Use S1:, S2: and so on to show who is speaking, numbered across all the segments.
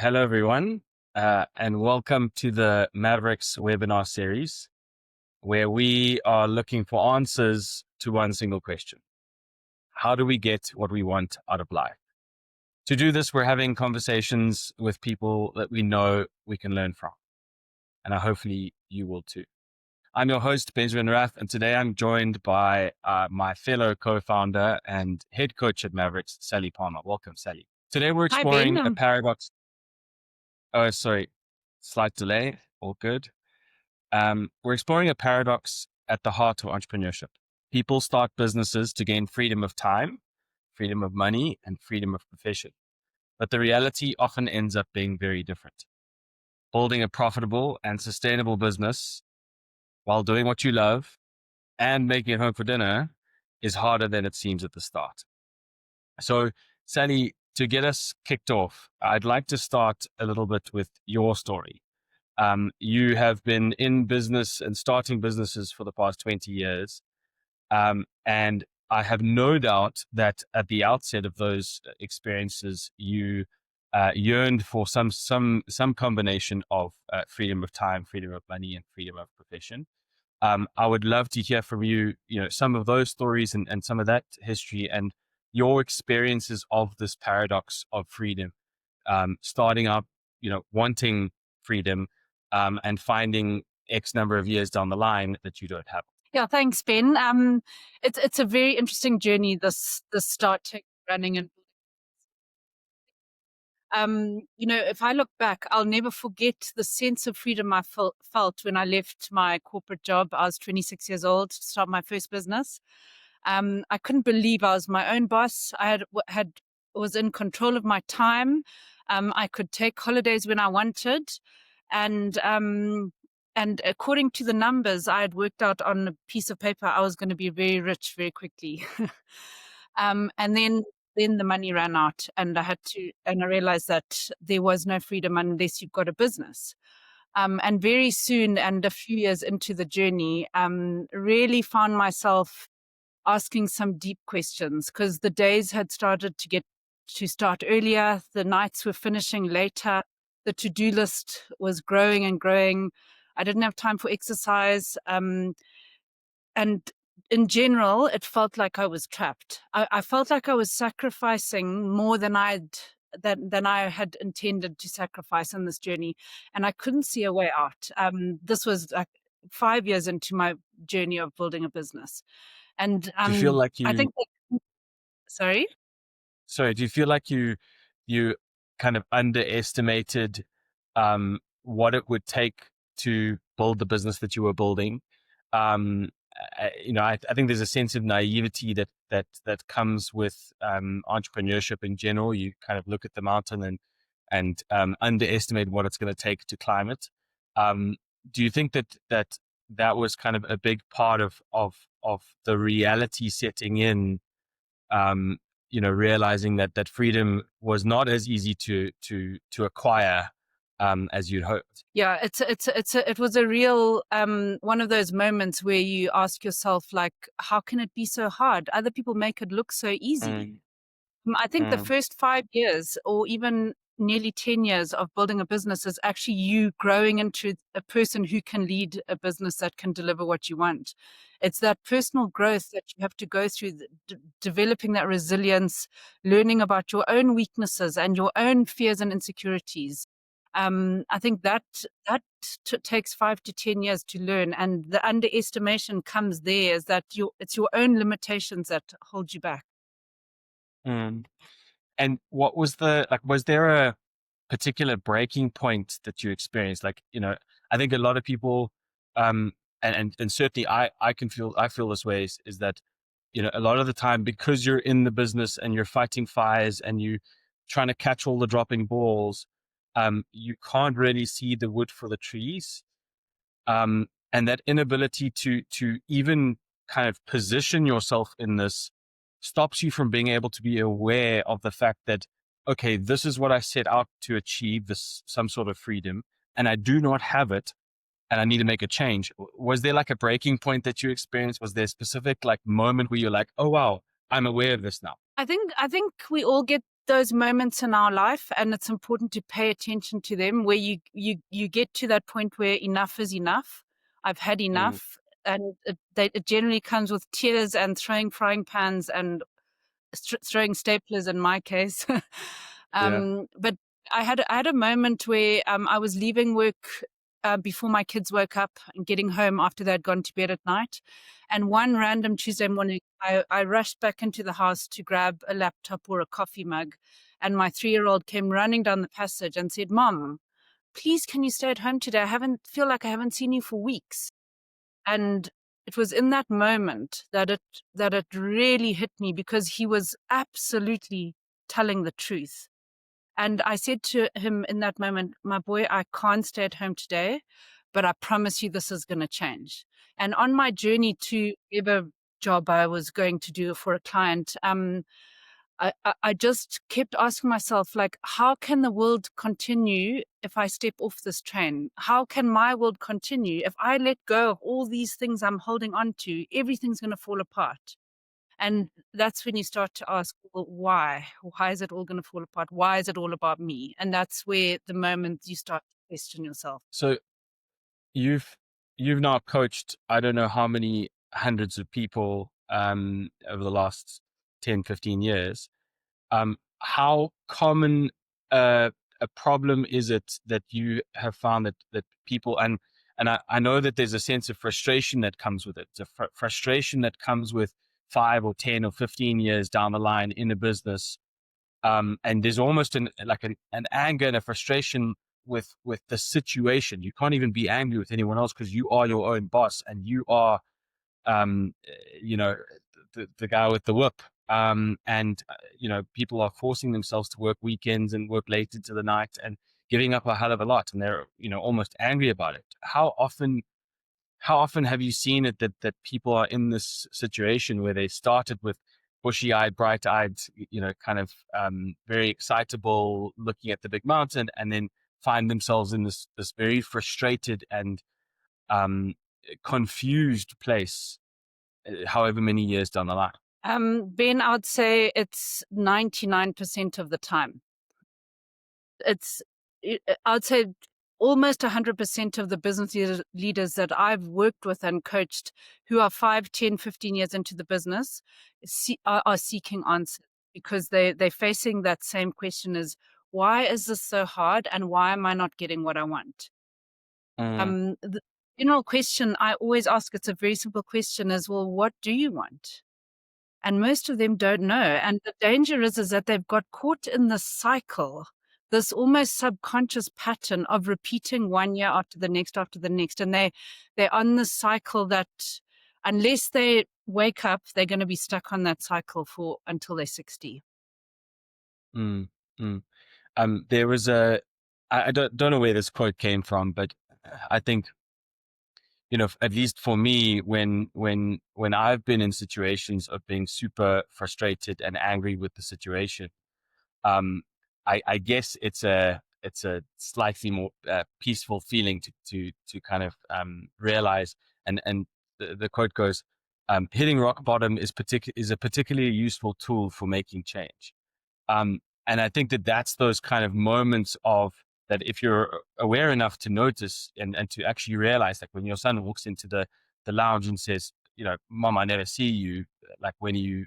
S1: Hello, everyone, and welcome to the Mavericks webinar series, where we are looking for answers to one single question. How do we get what we want out of life? To do this, we're having conversations with people that we know we can learn from, and hopefully you will too. I'm your host, Benjamin Rath, and today I'm joined by my fellow co-founder and head coach at Mavericks, Sally Palmer. Welcome, Sally. Today we're
S2: Hi, Ben.
S1: exploring a paradox. Oh, sorry. Slight delay. All good. We're exploring a paradox at the heart of entrepreneurship. People start businesses to gain freedom of time, freedom of money, and freedom of profession. But the reality often ends up being very different. Building a profitable and sustainable business while doing what you love and making it home for dinner is harder than it seems at the start. So, Sally, to get us kicked off, I'd like to start a little bit with your story. You have been in business and starting businesses for the past 20 years. And I have no doubt that at the outset of those experiences, you yearned for some combination of freedom of time, freedom of money, and freedom of profession. I would love to hear from you, some of those stories and some of that history and your experiences of this paradox of freedom, starting up, wanting freedom, and finding X number of years down the line that you don't have.
S2: Yeah, thanks, Ben. It's a very interesting journey. This starting running and if I look back, I'll never forget the sense of freedom I felt when I left my corporate job. I was 26 years old to start my first business. I couldn't believe I was my own boss. I was in control of my time. I could take holidays when I wanted, and according to the numbers I had worked out on a piece of paper, I was going to be very rich very quickly. And then the money ran out, and I realized that there was no freedom unless you've got a business. And very soon, and a few years into the journey, really found myself asking some deep questions, because the days had started to start earlier, the nights were finishing later, the to-do list was growing and growing. I didn't have time for exercise, and in general, it felt like I was trapped. I felt like I was sacrificing more than I had intended to sacrifice in this journey, and I couldn't see a way out. This was like 5 years into my journey of building a business. And
S1: Do you feel like
S2: I
S1: you,
S2: think sorry?
S1: do you feel like you kind of underestimated what it would take to build the business that you were building? I think there's a sense of naivety that comes with entrepreneurship in general. You kind of look at the mountain and underestimate what it's going to take to climb it. Do you think that was kind of a big part of the reality setting in? Realizing that freedom was not as easy to acquire as you'd hoped.
S2: Yeah, it was a real one of those moments where you ask yourself, like, how can it be so hard? Other people make it look so easy. I think the
S1: Mm,
S2: first 5 years, or even nearly 10 years of building a business, is actually you growing into a person who can lead a business that can deliver what you want. It's that personal growth that you have to go through, developing that resilience, learning about your own weaknesses and your own fears and insecurities. I think that takes 5 to 10 years to learn, and the underestimation comes there, is that it's your own limitations that hold you back.
S1: mm. And what was was there a particular breaking point that you experienced? I think a lot of people, and certainly I feel this way is that, a lot of the time, because you're in the business and you're fighting fires and you trying to catch all the dropping balls, you can't really see the wood for the trees. And that inability to even kind of position yourself in this stops you from being able to be aware of the fact that, okay, this is what I set out to achieve, this some sort of freedom, and I do not have it, and I need to make a change. Was there like a breaking point that you experienced? Was there a specific like moment where you're like, oh wow, I'm aware of this now?
S2: I think we all get those moments in our life, and it's important to pay attention to them, where you get to that point where enough is enough. I've had
S1: Mm,
S2: enough, and it generally comes with tears and throwing frying pans and throwing staplers in my case.
S1: yeah.
S2: But I had a moment where I was leaving work before my kids woke up and getting home after they'd gone to bed at night. And one random Tuesday morning, I rushed back into the house to grab a laptop or a coffee mug. And my 3-year-old came running down the passage and said, "Mom, please, can you stay at home today? Feel like I haven't seen you for weeks." And it was in that moment that it really hit me, because he was absolutely telling the truth. And I said to him in that moment, "My boy, I can't stay at home today, but I promise you this is going to change." And on my journey to whatever job I was going to do for a client, I just kept asking myself, like, how can the world continue if I step off this train? How can my world continue if I let go of all these things I'm holding on to? Everything's going to fall apart. And that's when you start to ask, well, why? Why is it all going to fall apart? Why is it all about me? And that's where the moment you start to question yourself.
S1: So you've you've now coached, I don't know how many hundreds of people over the last 10, 15 years. How common a problem is it that you have found that people, and I know that there's a sense of frustration that comes with it. It's a frustration that comes with 5 or 10 or 15 years down the line in a business. And there's almost an anger and a frustration with the situation. You can't even be angry with anyone else because you are your own boss, and you are um, you know, the guy with the whip. And people are forcing themselves to work weekends and work late into the night and giving up a hell of a lot, and they're almost angry about it. How often have you seen it that people are in this situation where they started with bushy-eyed, bright-eyed, kind of very excitable, looking at the big mountain, and then find themselves in this very frustrated and um, confused place, however many years down the line?
S2: Ben, I would say it's 99% of the time. It's, I would say almost 100% of the business leaders that I've worked with and coached, who are 5, 10, 15 years into the business, are seeking answers, because they're facing that same question: is, why is this so hard, and why am I not getting what I want?
S1: Mm,
S2: The general question I always ask, it's a very simple question, is, well, what do you want? And most of them don't know. And the danger is that they've got caught in this cycle, this almost subconscious pattern of repeating one year after the next. And they're on this cycle that, unless they wake up, they're going to be stuck on that cycle for until they're 60.
S1: mm, mm. There was I don't know where this quote came from, but I think, at least for me, when I've been in situations of being super frustrated and angry with the situation, um, I guess it's a slightly more peaceful feeling to kind of realize. And the quote goes, "Hitting rock bottom is a particularly useful tool for making change." And I think that that's those kind of moments of that, if you're aware enough to notice and to actually realize, like when your son walks into the lounge and says, "Mom, I never see you. Like, when are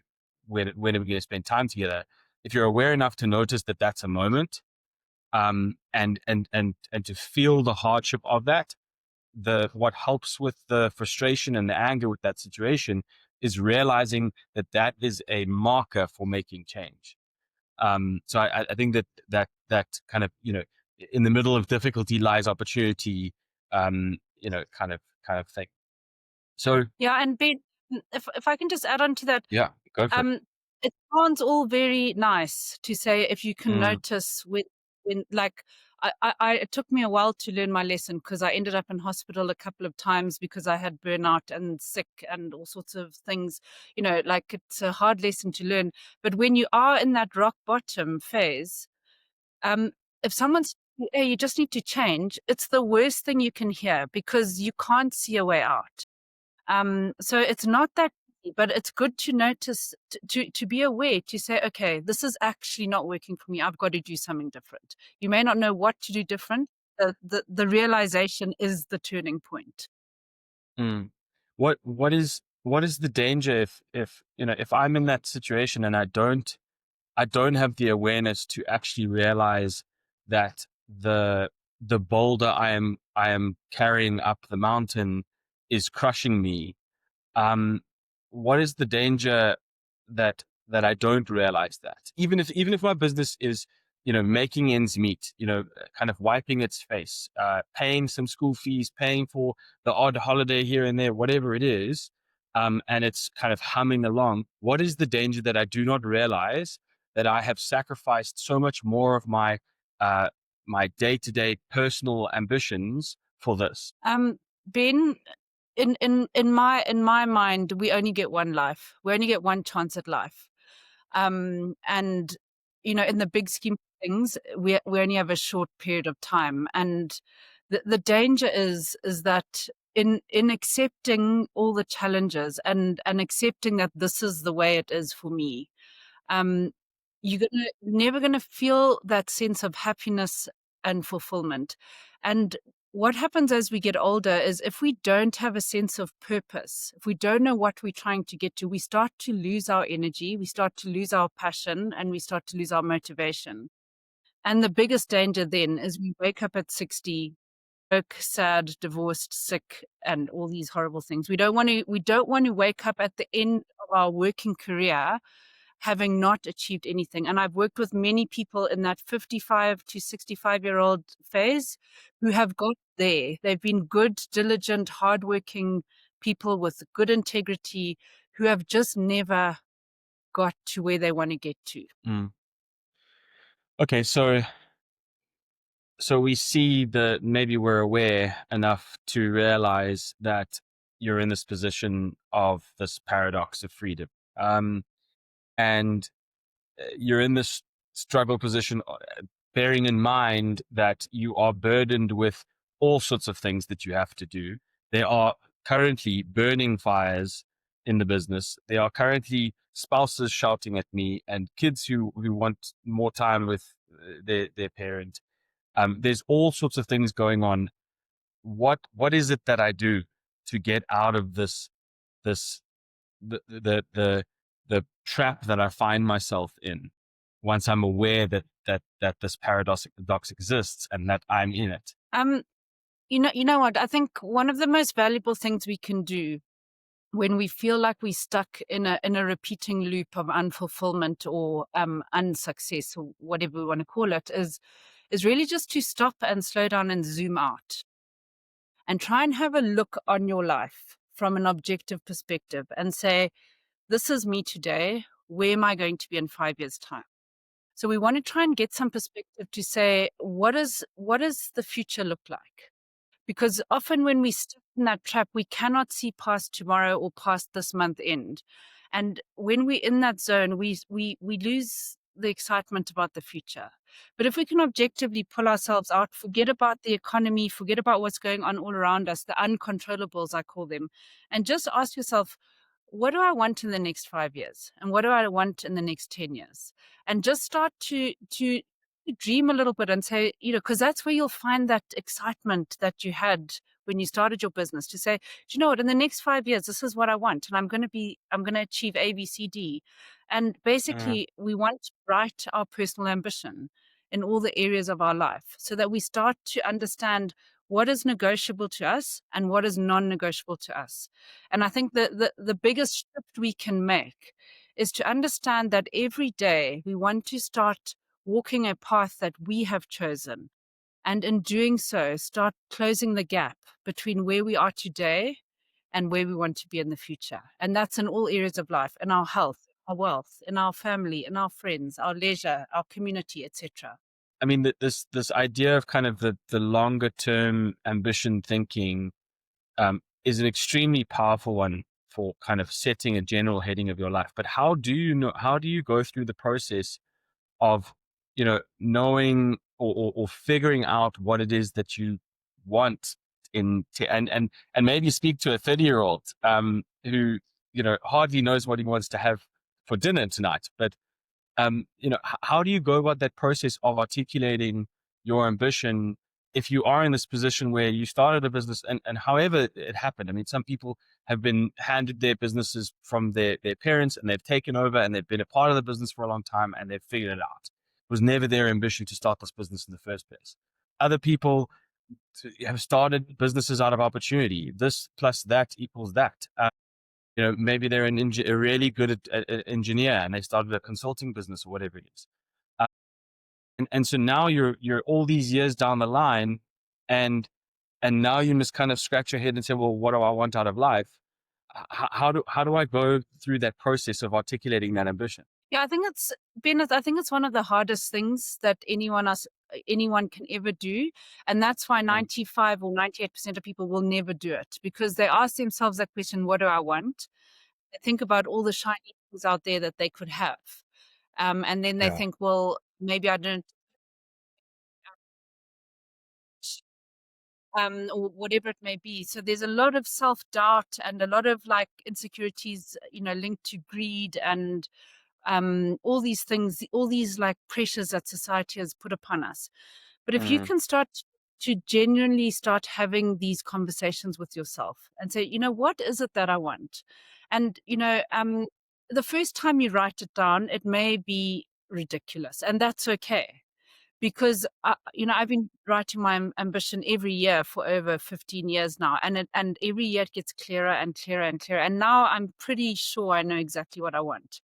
S1: we going to spend time together?" If you're aware enough to notice that that's a moment, and to feel the hardship of that, what helps with the frustration and the anger with that situation is realizing that that is a marker for making change. So I think that kind of, in the middle of difficulty lies opportunity, kind of thing. So
S2: Yeah. And Ben, if I can just add on to that,
S1: yeah, go for it.
S2: Um, it sounds all very nice to say, if you can
S1: Mm,
S2: notice when like, it took me a while to learn my lesson, because I ended up in hospital a couple of times because I had burnout and sick and all sorts of things. Like, it's a hard lesson to learn. But when you are in that rock bottom phase, um, if someone's, hey, you just need to change, it's the worst thing you can hear, because you can't see a way out. So it's not that But it's good to notice, to be aware, to say, okay, this is actually not working for me. I've got to do something different. You may not know what to do different. The realization is the turning point.
S1: Mm. What is the danger if if I'm in that situation and I don't have the awareness to actually realize that the boulder I am carrying up the mountain is crushing me. um, what is the danger that I don't realize that? Even if my business is, making ends meet, kind of wiping its face, paying some school fees, paying for the odd holiday here and there, whatever it is, and it's kind of humming along. What is the danger that I do not realize that I have sacrificed so much more of uh, my day-to-day personal ambitions for this?
S2: Ben, in my mind, we only get one life. We only get one chance at life. And in the big scheme of things, we only have a short period of time. And the danger is that in accepting all the challenges and accepting that this is the way it is for me, um, never gonna feel that sense of happiness and fulfillment. And what happens as we get older is, if we don't have a sense of purpose, if we don't know what we're trying to get to, we start to lose our energy, we start to lose our passion, and we start to lose our motivation. And the biggest danger then is we wake up at 60 broke, sad, divorced, sick, and all these horrible things. We don't want to wake up at the end of our working career having not achieved anything. And I've worked with many people in that 55 to 65-year-old phase who have got there. They've been good, diligent, hardworking people with good integrity who have just never got to where they want to get to.
S1: Mm. Okay, so we see that maybe we're aware enough to realize that you're in this position of this paradox of freedom. And you're in this struggle position, bearing in mind that you are burdened with all sorts of things that you have to do. There are currently burning fires in the business. There are currently spouses shouting at me and kids who want more time with their parent. There's all sorts of things going on. What is it that I do to get out of this the trap that I find myself in once I'm aware that this paradox exists and that I'm in it?
S2: Um, you know what? I think one of the most valuable things we can do when we feel like we're stuck in a repeating loop of unfulfillment or unsuccess, or whatever we want to call it, is really just to stop and slow down and zoom out and try and have a look on your life from an objective perspective and say, this is me today. Where am I going to be in 5 years' time? So we want to try and get some perspective to say, what does the future look like? Because often when we stuck in that trap, we cannot see past tomorrow or past this month end. And when we're in that zone, we lose the excitement about the future. But if we can objectively pull ourselves out, forget about the economy, forget about what's going on all around us, the uncontrollables, I call them, and just ask yourself, what do I want in the next 5 years? And what do I want in the next 10 years? And just start to dream a little bit and say, because that's where you'll find that excitement that you had when you started your business, to say, do you know what, in the next 5 years, this is what I want. And I'm going to achieve A, B, C, D. And
S1: Mm.
S2: basically, we want to write our personal ambition in all the areas of our life so that we start to understand what is negotiable to us and what is non-negotiable to us. And I think that the biggest shift we can make is to understand that every day we want to start walking a path that we have chosen. And in doing so, start closing the gap between where we are today and where we want to be in the future. And that's in all areas of life, in our health, our wealth, in our family, in our friends, our leisure, our community, etc.
S1: I mean, this idea of kind of the longer term ambition thinking is an extremely powerful one for kind of setting a general heading of your life. But how do you go through the process of knowing or figuring out what it is that you want and maybe speak to a 30-year-old who hardly knows what he wants to have for dinner tonight. But how do you go about that process of articulating your ambition if you are in this position where you started a business, and however it happened? I mean, some people have been handed their businesses from their parents, and they've taken over, and they've been a part of the business for a long time, and they've figured it out. It was never their ambition to start this business in the first place. Other people have started businesses out of opportunity. This plus that equals that. Maybe they're a really good engineer, and they started a consulting business or whatever it is. And so now you're all these years down the line, and now you must kind of scratch your head and say, well, what do I want out of life? How do I go through that process of articulating that ambition?
S2: Yeah, I think it's Ben. I think it's one of the hardest things that anyone can ever do, and that's why
S1: Mm,
S2: 95 or 98% of people will never do it, because they ask themselves that question: "What do I want?" They think about all the shiny things out there that they could have, and then they
S1: yeah.
S2: think, "Well, maybe I don't," or whatever it may be. So there's a lot of self doubt and a lot of like insecurities, linked to greed and all these things, all these like pressures that society has put upon us. But if you
S1: Mm,
S2: can start to genuinely start having these conversations with yourself and say, what is it that I want? And, the first time you write it down, it may be ridiculous, and that's okay. Because I've been writing my ambition every year for over 15 years now, and every year it gets clearer and clearer and clearer. And now I'm pretty sure I know exactly what I want.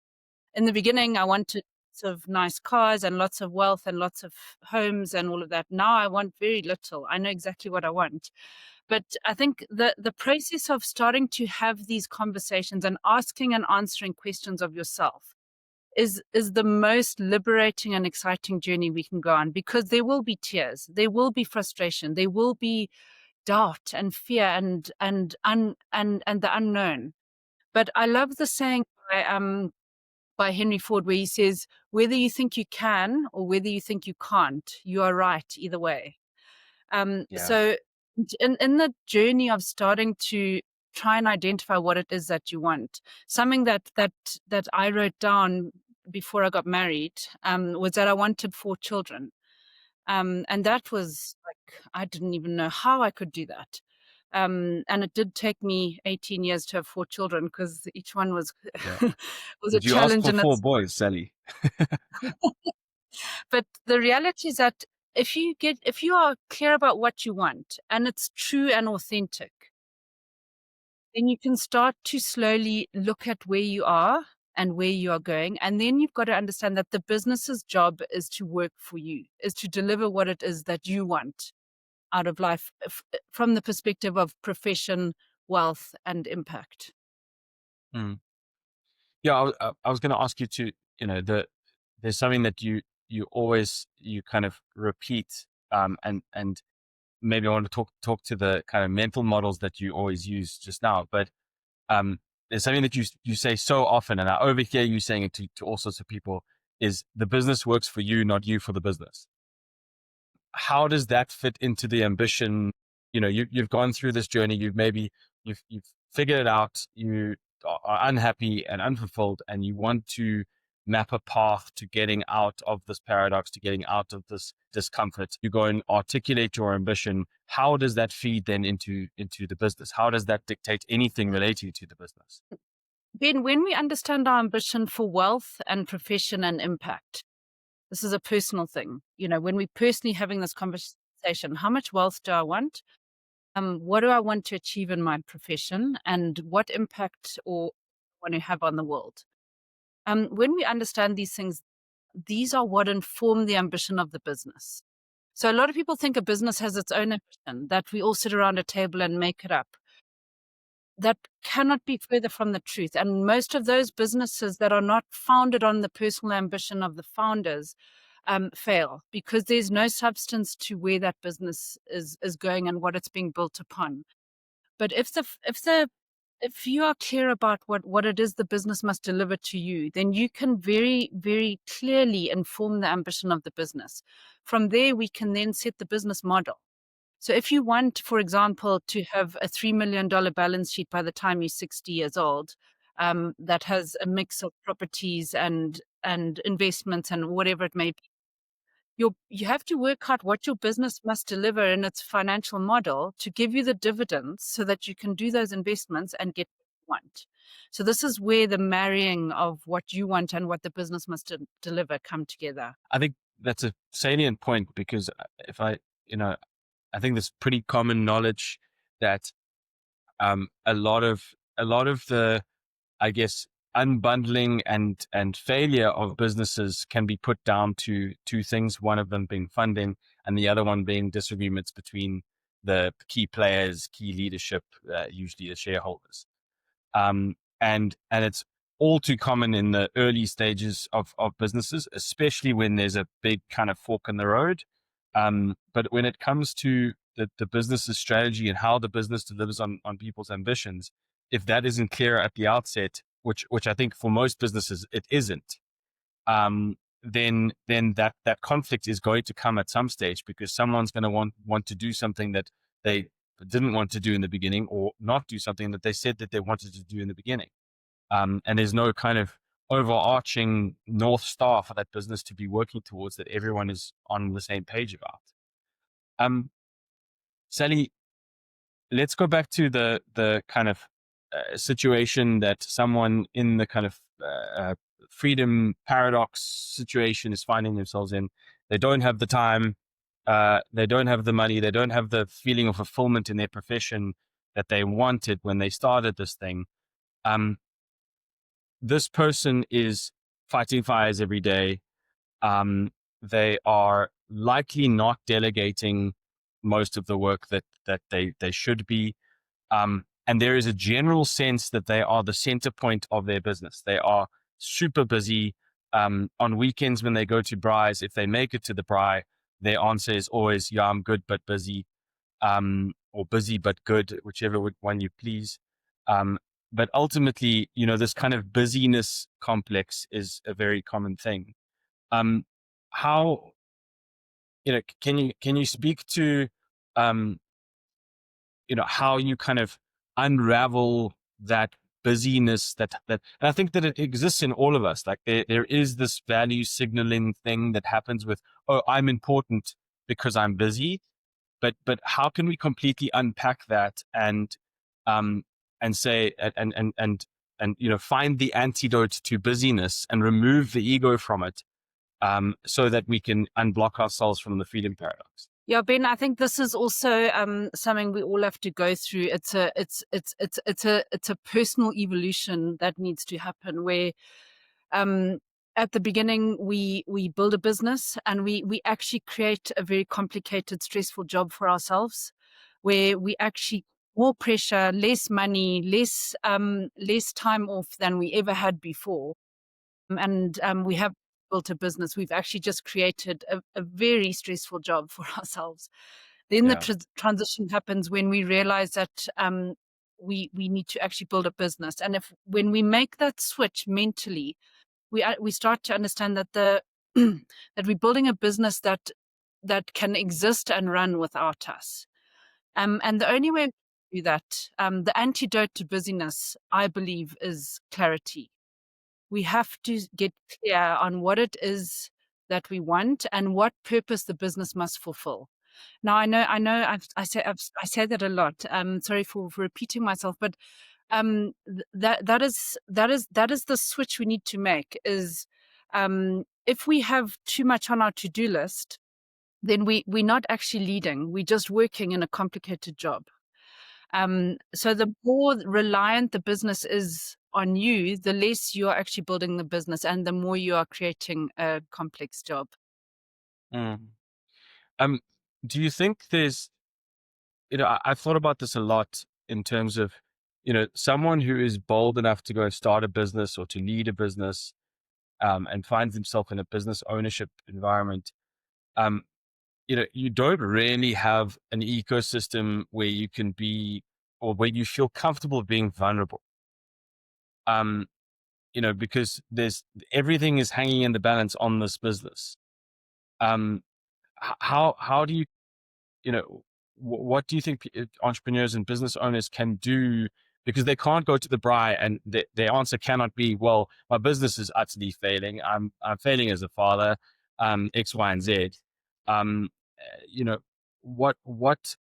S2: In the beginning, I wanted lots of nice cars and lots of wealth and lots of homes and all of that. Now I want very little. I know exactly what I want. But I think the process of starting to have these conversations and asking and answering questions of yourself is the most liberating and exciting journey we can go on, because there will be tears, there will be frustration, there will be doubt and fear and the unknown. But I love the saying by Henry Ford, where he says, "Whether you think you can or whether you think you can't, you are right either way."
S1: yeah.
S2: So in the journey of starting to try and identify what it is that you want, something that I wrote down before I got married was that I wanted 4 children. And that was like, I didn't even know how I could do that. And it did take me 18 years to have 4 children, because each one was
S1: Yeah.
S2: was a
S1: Did you ask
S2: challenge
S1: for
S2: in
S1: four
S2: its.
S1: boys, Sally?
S2: But the reality is that if you are clear about what you want and it's true and authentic, then you can start to slowly look at where you are and where you are going. And then you've got to understand that the business's job is to work for you, is to deliver what it is that you want out of life, from the perspective of profession, wealth, and impact.
S1: Mm. Yeah, I was going to ask you to, there's something that you kind of repeat, and maybe I want to talk to the kind of mental models that you always use just now, but um, there's something that you say so often, and I overhear you saying it to all sorts of people, is the business works for you, not you for the business. How does that fit into the ambition? You've gone through this journey. You've figured it out. You are unhappy and unfulfilled, and you want to map a path to getting out of this paradox, to getting out of this discomfort. You go and articulate your ambition. How does that feed then into the business? How does that dictate anything relating to the business?
S2: Ben, when we understand our ambition for wealth and profession and impact, this is a personal thing. When we personally having this conversation, how much wealth do I want? What do I want to achieve in my profession, and what impact or want to have on the world? When we understand these things, these are what inform the ambition of the business. So a lot of people think a business has its own ambition, that we all sit around a table and make it up. That cannot be further from the truth. And most of those businesses that are not founded on the personal ambition of the founders fail, because there's no substance to where that business is going and what it's being built upon. But if you are clear about what it is the business must deliver to you, then you can very, very clearly inform the ambition of the business. From there, we can then set the business model. So if you want, for example, to have a $3 million balance sheet by the time you're 60 years old, that has a mix of properties and investments and whatever it may be. You have to work out what your business must deliver in its financial model to give you the dividends so that you can do those investments and get what you want. So this is where the marrying of what you want and what the business must deliver come together.
S1: I think that's a salient point because if I, you know, I think there's pretty common knowledge that a lot of the, I guess, unbundling and failure of businesses can be put down to two things. One of them being funding, and the other one being disagreements between the key players, key leadership, usually the shareholders. And it's all too common in the early stages of businesses, especially when there's a big kind of fork in the road. But when it comes to the business's strategy and how the business delivers on people's ambitions, if that isn't clear at the outset, which I think for most businesses it isn't, then that conflict is going to come at some stage because someone's going to want to do something that they didn't want to do in the beginning, or not do something that they said that they wanted to do in the beginning. And there's no kind of overarching North Star for that business to be working towards that everyone is on the same page about. Sally, let's go back to the kind of situation that someone in the kind of freedom paradox situation is finding themselves in. They don't have the time, they don't have the money, they don't have the feeling of fulfillment in their profession that they wanted when they started this thing. This person is fighting fires every day. They are likely not delegating most of the work that they should be. And there is a general sense that they are the center point of their business. They are super busy. On weekends when they go to braais, if they make it to the braai, their answer is always, yeah, I'm good but busy, or busy but good, whichever one you please. But ultimately, this kind of busyness complex is a very common thing. How, can you speak to, how you kind of unravel that busyness and I think that it exists in all of us. Like there is this value signaling thing that happens with, oh, I'm important because I'm busy. But how can we completely unpack that um, and say, find the antidote to busyness and remove the ego from it, so that we can unblock ourselves from the freedom paradox?
S2: Yeah, Ben, I think this is also something we all have to go through. It's a personal evolution that needs to happen where um, at the beginning we build a business and we actually create a very complicated, stressful job for ourselves, where we actually more pressure, less money, less time off than we ever had before. And we have built a business. We've actually just created a very stressful job for ourselves. Then the
S1: Yeah.
S2: transition happens when we realize that we need to actually build a business. And when we make that switch mentally, we start to understand that that we're building a business that can exist and run without us. And the only way to do that, the antidote to busyness, I believe, is clarity. We have to get clear on what it is that we want and what purpose the business must fulfill. Now, I say that a lot. Sorry for repeating myself, but that is the switch we need to make. Is if we have too much on our to-do list, then we're not actually leading. We're just working in a complicated job. So the more reliant the business is on you, the less you are actually building the business and the more you are creating a complex job.
S1: Mm. Do you think there's, I've thought about this a lot in terms of, someone who is bold enough to go start a business or to lead a business, and finds himself in a business ownership environment. You don't really have an ecosystem where you can be, or where you feel comfortable being vulnerable. Um, because everything is hanging in the balance on this business. Um, how do you, what do you think entrepreneurs and business owners can do because they can't go to the braai and their answer cannot be, well, my business is utterly failing. I'm failing as a father, X, Y, and Z. Um, you know, what, what,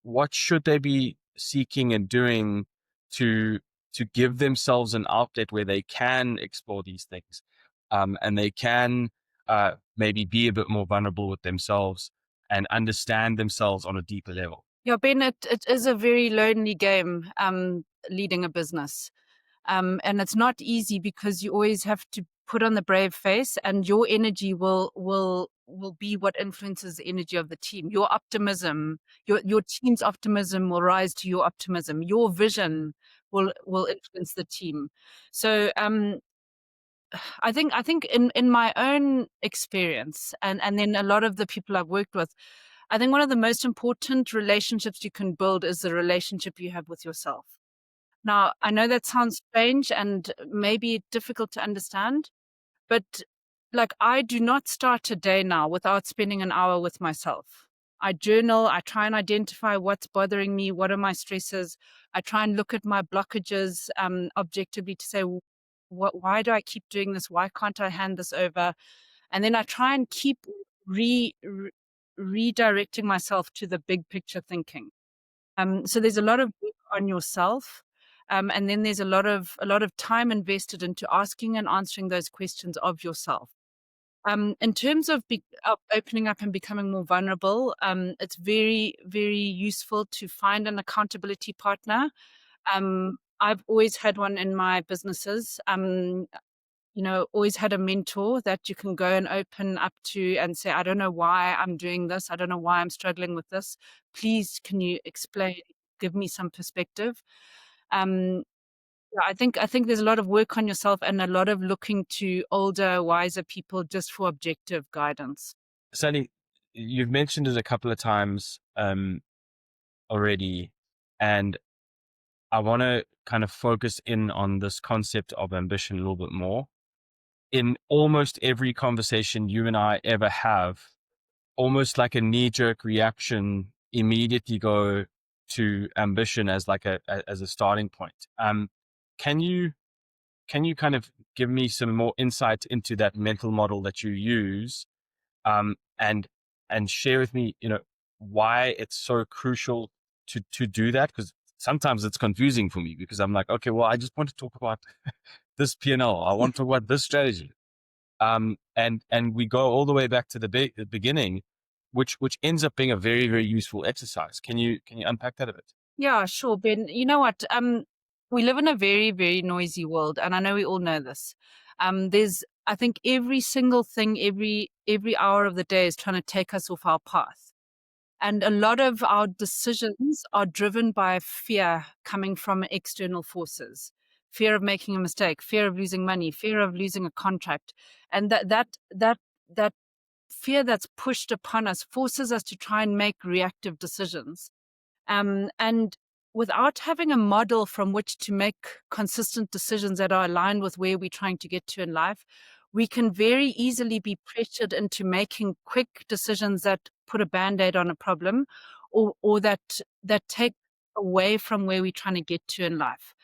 S1: what should they be seeking and doing to, to give themselves an outlet where they can explore these things, and they can, maybe be a bit more vulnerable with themselves and understand themselves on a deeper level.
S2: Yeah, Ben, it is a very lonely game, leading a business. And it's not easy because you always have to put on the brave face, and your energy will be what influences the energy of the team. Your optimism, your team's optimism will rise to your optimism. Your vision will influence the team. So I think in my own experience, and then a lot of the people I've worked with, I think one of the most important relationships you can build is the relationship you have with yourself. Now, I know that sounds strange and maybe difficult to understand, but like I do not start a day now without spending an hour with myself. I journal, I try and identify what's bothering me, what are my stresses. I try and look at my blockages objectively to say, why do I keep doing this? Why can't I hand this over? And then I try and keep redirecting myself to the big picture thinking. So there's a lot of work on yourself. And then there's a lot of time invested into asking and answering those questions of yourself. In terms of opening up and becoming more vulnerable, it's very, very useful to find an accountability partner. I've always had one in my businesses. Always had a mentor that you can go and open up to and say, I don't know why I'm doing this. I don't know why I'm struggling with this. Please, can you explain, give me some perspective? Um, yeah, I think there's a lot of work on yourself and a lot of looking to older, wiser people just for objective guidance.
S1: Sally, you've mentioned it a couple of times already, and I want to kind of focus in on this concept of ambition a little bit more. In almost every conversation you and I ever have, almost like a knee-jerk reaction, immediately go to ambition as like as a starting point. Can you kind of give me some more insight into that mental model that you use, um, and share with me, why it's so crucial to do that? Because sometimes it's confusing for me because I'm like, okay, well, I just want to talk about this P&L. I want to talk about this strategy. And we go all the way back to the beginning, which ends up being a very, very useful exercise. Can you unpack that a bit?
S2: Yeah, sure, Ben. You know what? We live in a very, very noisy world, and I know we all know this. There's, I think, every single thing, every hour of the day is trying to take us off our path. And a lot of our decisions are driven by fear coming from external forces. Fear of making a mistake, fear of losing money, fear of losing a contract. And that fear that's pushed upon us forces us to try and make reactive decisions. And without having a model from which to make consistent decisions that are aligned with where we're trying to get to in life, we can very easily be pressured into making quick decisions that put a band-aid on a problem, or that take away from where we're trying to get to in life.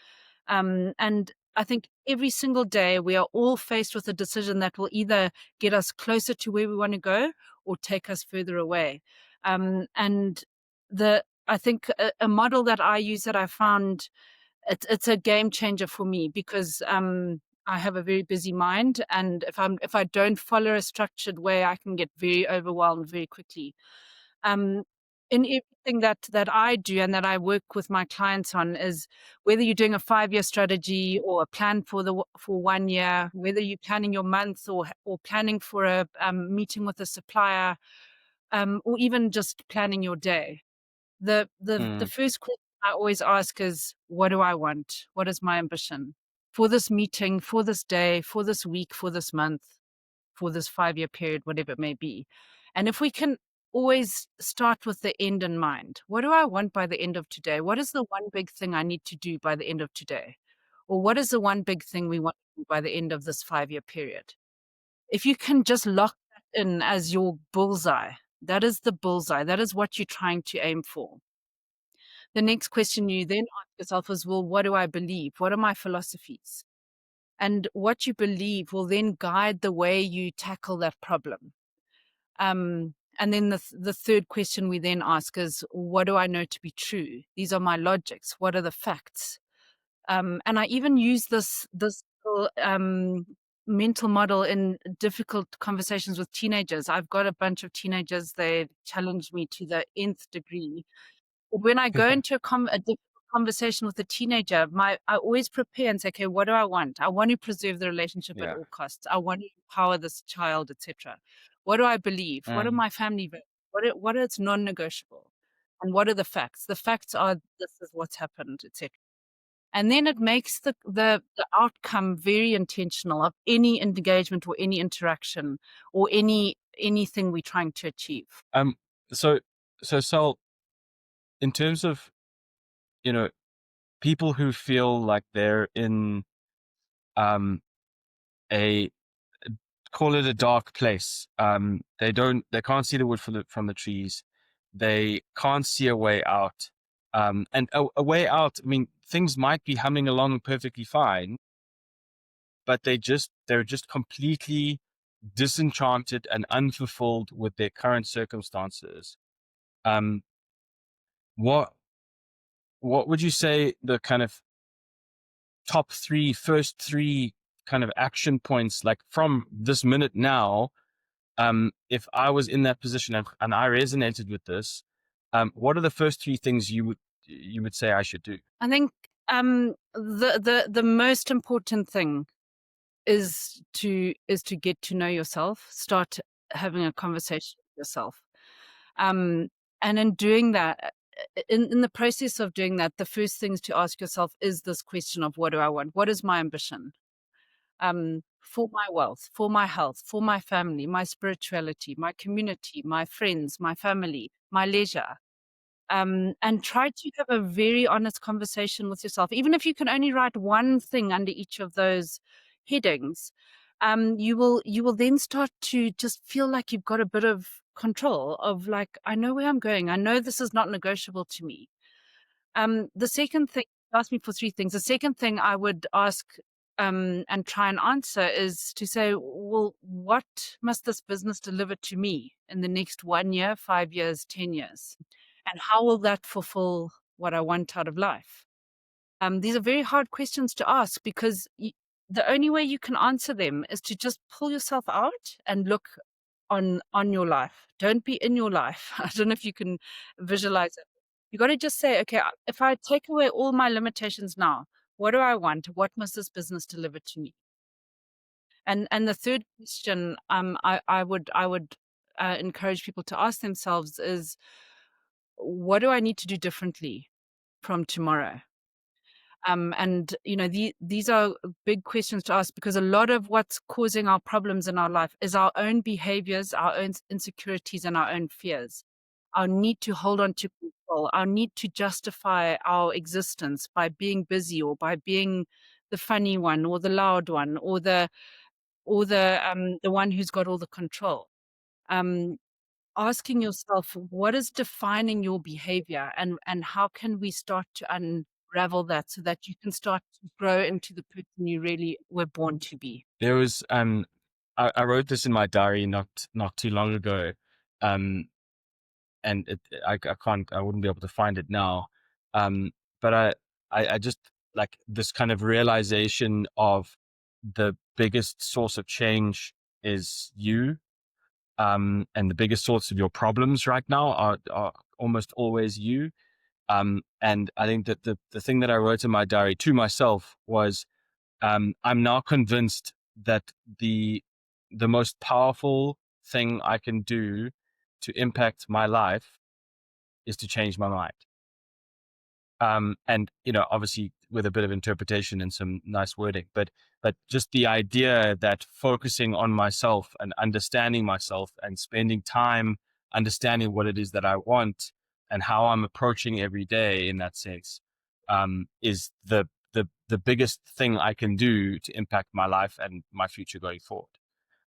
S2: And I think every single day we are all faced with a decision that will either get us closer to where we want to go or take us further away. And I think a model that I use that I found it's a game changer for me because I have a very busy mind, and if I don't follow a structured way, I can get very overwhelmed very quickly. Um, in everything that I do and that I work with my clients on is whether you're doing a 5-year strategy or a plan for 1 year, whether you're planning your month or planning for a meeting with a supplier, or even just planning your day. The
S1: Mm.
S2: first question I always ask is, what do I want? What is my ambition for this meeting, for this day, for this week, for this month, for this 5-year period, whatever it may be? And if we can always start with the end in mind, what do I want by the end of today? What is the one big thing I need to do by the end of today? Or what is the one big thing we want to do by the end of this 5-year period? If you can just lock that in as your bullseye, that is the bullseye. That is what you're trying to aim for. The next question you then ask yourself is, well, what do I believe? What are my philosophies? And what you believe will then guide the way you tackle that problem. And then the third question we then ask is, what do I know to be true? These are my logics. What are the facts? And I even use this little, mental model in difficult conversations with teenagers. I've got a bunch of teenagers. They challenge me to the nth degree. When I go into a difficult conversation with a teenager, I always prepare and say, okay, what do I want? I want to preserve the relationship at
S1: Yeah.
S2: all costs. I want to empower this child, etc. What do I believe? What are
S1: Mm.
S2: my family values? What is non-negotiable? And what are the facts? The facts are this is what's happened, etc. And then it makes the outcome very intentional of any engagement or any interaction or anything we're trying to achieve.
S1: Um, so, Sal, in terms of, people who feel like they're in, um, a, call it a dark place. They can't see the wood from the trees. They can't see a way out. And a way out, I mean, things might be humming along perfectly fine, but they're just completely disenchanted and unfulfilled with their current circumstances. Um, what what would you say the kind of first three kind of action points, like from this minute now, if I was in that position and I resonated with this, what are the first three things you would say I should do?
S2: I think the most important thing is to get to know yourself, start having a conversation with yourself. Um, and in doing that, in the process of doing that, the first things to ask yourself is this question of what do I want? What is my ambition? For my wealth, for my health, for my family, my spirituality, my community, my friends, my family, my leisure. And try to have a very honest conversation with yourself. Even if you can only write one thing under each of those headings, you will then start to just feel like you've got a bit of control of like, I know where I'm going. I know this is not negotiable to me. The second thing, ask me for three things. The second thing I would ask and try and answer is to say, well, what must this business deliver to me in the next 1 year, 5 years, 10 years? And how will that fulfill what I want out of life? These are very hard questions to ask because the only way you can answer them is to just pull yourself out and look on your life. Don't be in your life. I don't know if you can visualize it. You got to just say, okay, if I take away all my limitations now, what do I want? What must this business deliver to me? And the third question, I would encourage people to ask themselves is, what do I need to do differently from tomorrow? And these are big questions to ask because a lot of what's causing our problems in our life is our own behaviors, our own insecurities, and our own fears. Our need to hold on to control, our need to justify our existence by being busy or by being the funny one or the loud one or the one who's got all the control. Um, Asking yourself what is defining your behavior and how can we start to unravel that so that you can start to grow into the person you really were born to be.
S1: There was I wrote this in my diary not too long ago, um, and I wouldn't be able to find it now, but I just like this kind of realization of the biggest source of change is you. And the biggest source of your problems right now are almost always you. And I think that the thing that I wrote in my diary to myself was, I'm now convinced that the most powerful thing I can do to impact my life is to change my mind. And obviously with a bit of interpretation and some nice wording, but just the idea that focusing on myself and understanding myself and spending time understanding what it is that I want and how I'm approaching every day in that sense, is the biggest thing I can do to impact my life and my future going forward.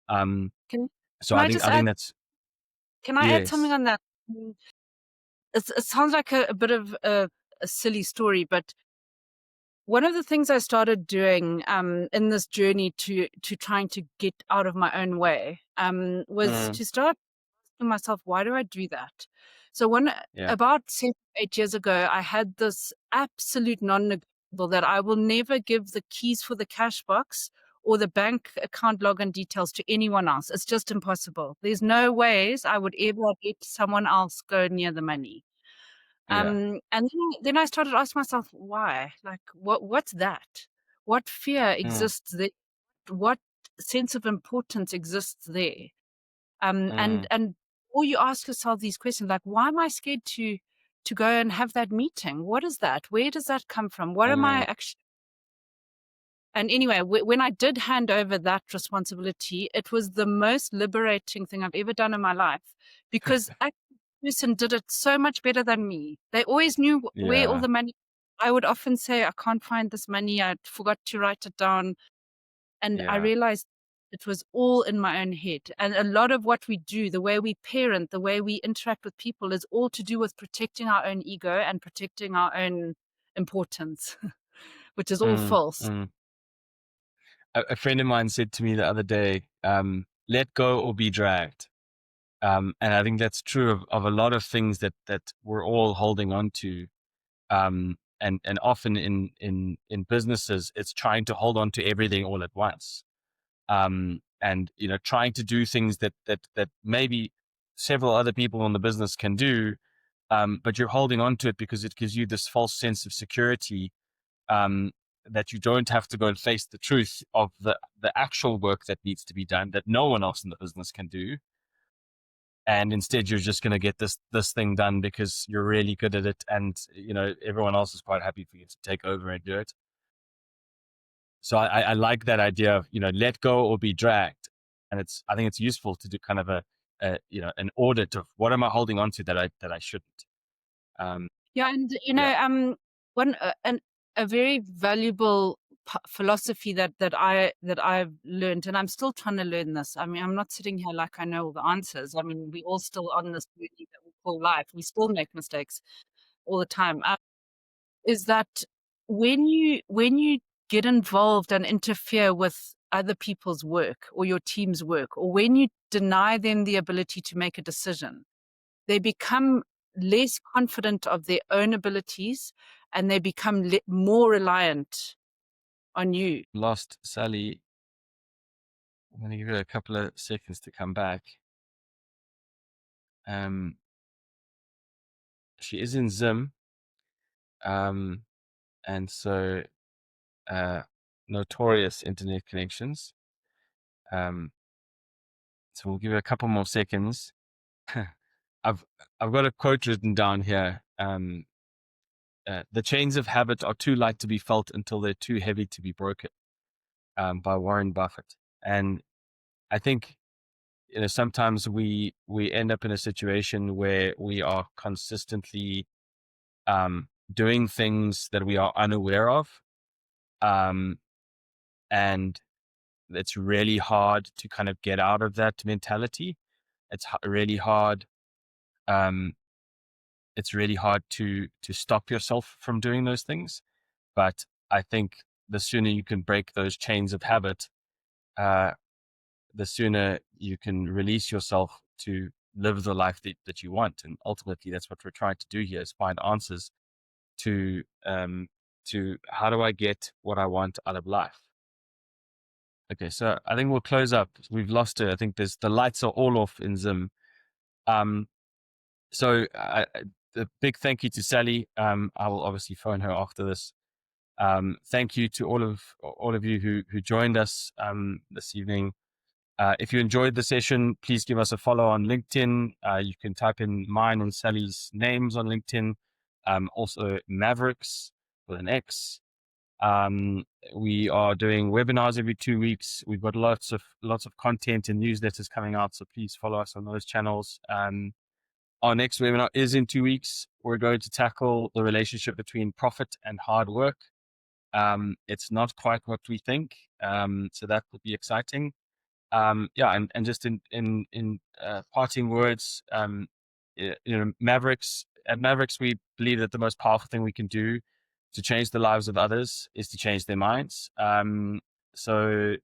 S1: Um,
S2: Can
S1: so
S2: can
S1: I
S2: I
S1: think
S2: just
S1: I think
S2: add
S1: that's
S2: can I add something
S1: yes.
S2: on that? It sounds like a bit of a silly story, but one of the things I started doing in this journey to trying to get out of my own way was
S1: Mm,
S2: to start asking myself, why do I do that? So
S1: yeah.
S2: about 7, 8 years ago, I had this absolute non-negotiable that I will never give the keys for the cash box or the bank account login details to anyone else. It's just impossible. There's no ways I would ever let someone else go near the money.
S1: Yeah.
S2: And then I started asking myself, why? Like, what's that? What fear
S1: Mm,
S2: exists there? What sense of importance exists there?
S1: mm,
S2: And or you ask yourself these questions, like, why am I scared to go and have that meeting? What is that? Where does that come from? What am I
S1: mm,
S2: actually? And anyway, when I did hand over that responsibility, it was the most liberating thing I've ever done in my life because that person did it so much better than me. They always knew where all
S1: yeah.
S2: the money. I would often say, I can't find this money. I forgot to write it down. And I
S1: Yeah.
S2: realized it was all in my own head. And a lot of what we do, the way we parent, the way we interact with people, is all to do with protecting our own ego and protecting our own importance, which is all
S1: Mm,
S2: false.
S1: mm. A friend of mine said to me the other day, let go or be dragged. And I think that's true of a lot of things that we're all holding on to. And often in businesses, it's trying to hold on to everything all at once. And trying to do things that maybe several other people in the business can do, but you're holding on to it because it gives you this false sense of security, um, that you don't have to go and face the truth of the actual work that needs to be done that no one else in the business can do. And instead, you're just going to get this thing done because you're really good at it, and everyone else is quite happy for you to take over and do it. So I like that idea of let go or be dragged, and I think it's useful to do kind of an audit of what am I holding on to that I shouldn't. Um,
S2: Yeah, and
S1: yeah,
S2: one a very valuable philosophy that I've learned, and I'm still trying to learn this. I mean, I'm not sitting here like I know all the answers. I mean, we all still on this journey that we call life. We still make mistakes all the time. Is that when you get involved and interfere with other people's work or your team's work, or when you deny them the ability to make a decision, they become less confident of their own abilities and they become more reliant on you.
S1: lost Sally. I'm going to give her a couple of seconds to come back. Um, she is in Zim, um, and so uh, notorious internet connections. Um, so we'll give her a couple more seconds. I've I've got a quote written down here. The chains of habit are too light to be felt until they're too heavy to be broken. By Warren Buffett. And I think sometimes we end up in a situation where we are consistently doing things that we are unaware of, um, and it's really hard to kind of get out of that mentality. It's really hard. Um, it's really hard to stop yourself from doing those things. But I think the sooner you can break those chains of habit, uh, the sooner you can release yourself to live the life that you want. And ultimately, that's what we're trying to do here: is find answers to how do I get what I want out of life. Okay, so I think we'll close up. We've lost her. I think the lights are all off in Zim. Um, so a big thank you to Sally. I will obviously phone her after this. Thank you to all of you who joined us this evening. If you enjoyed the session, please give us a follow on LinkedIn. You can type in mine and Sally's names on LinkedIn. Also Mavericks with an X. Um, we are doing webinars every 2 weeks. We've got lots of content and newsletters coming out, so please follow us on those channels. Our next webinar is in 2 weeks. We're going to tackle the relationship between profit and hard work. It's not quite what we think, so that will be exciting. And just in parting words, Mavericks at Mavericks, we believe that the most powerful thing we can do to change the lives of others is to change their minds. So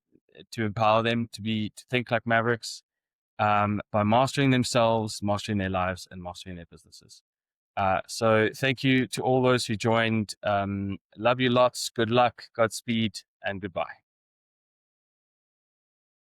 S1: to empower them to think like Mavericks, by mastering themselves, mastering their lives, and mastering their businesses. So thank you to all those who joined. Love you lots. Good luck, Godspeed, and goodbye.